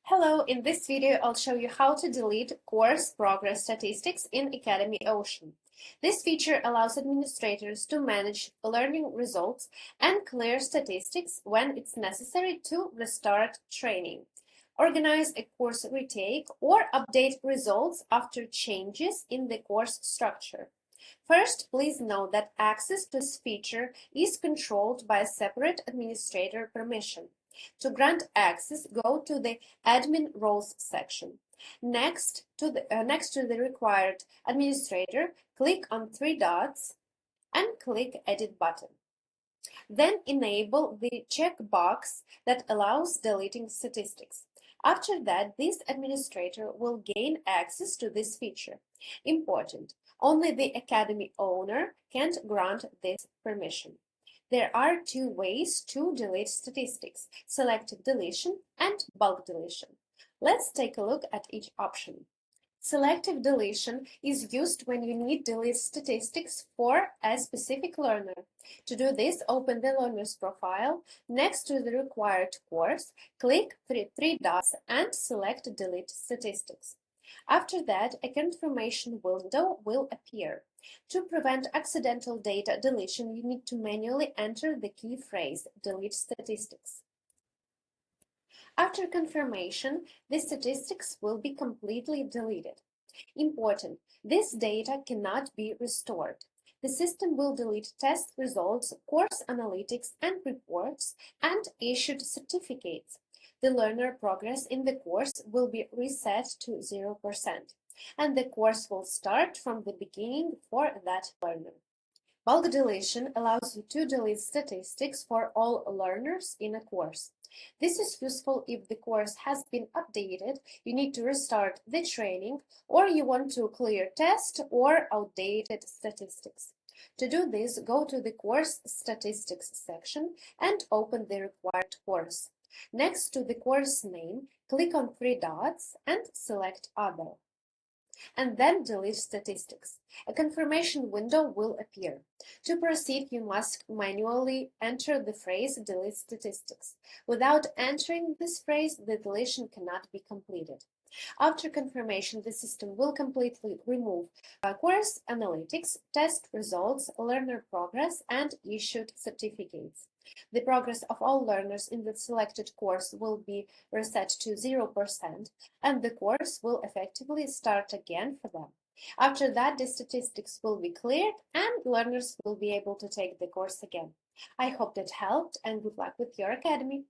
Hello, in this video I'll show you how to delete course progress statistics in AcademyOcean. This feature allows administrators to manage learning results and clear statistics when it's necessary to restart training, organize a course retake, or update results after changes in the course structure. First, please note that access to this feature is controlled by a separate administrator permission. To grant access, go to the Admin Roles section. Next to the required administrator, click on three dots and click Edit button. Then enable the checkbox that allows deleting statistics. After that, this administrator will gain access to this feature. Important: only the Academy owner can grant this permission. There are two ways to delete statistics: selective deletion and bulk deletion. Let's take a look at each option. Selective deletion is used when you need to delete statistics for a specific learner. To do this, open the learner's profile. Next to the required course, click three dots and select Delete Statistics. After that, a confirmation window will appear. To prevent accidental data deletion, you need to manually enter the key phrase, Delete Statistics. After confirmation, the statistics will be completely deleted. Important: this data cannot be restored. The system will delete test results, course analytics and reports, and issued certificates. The learner progress in the course will be reset to 0%, and the course will start from the beginning for that learner. Bulk deletion allows you to delete statistics for all learners in a course. This is useful if the course has been updated, you need to restart the training, or you want to clear test or outdated statistics. To do this, go to the Course Statistics section and open the required course. Next to the course name, click on three dots and select Other, and then delete statistics. A confirmation window will appear. To proceed, you must manually enter the phrase Delete Statistics. Without entering this phrase, the deletion cannot be completed. After confirmation, the system will completely remove course analytics, test results, learner progress, and issued certificates. The progress of all learners in the selected course will be reset to 0%, and the course will effectively start again for them. After that, the statistics will be cleared and learners will be able to take the course again. I hope that helped, and good luck with your academy.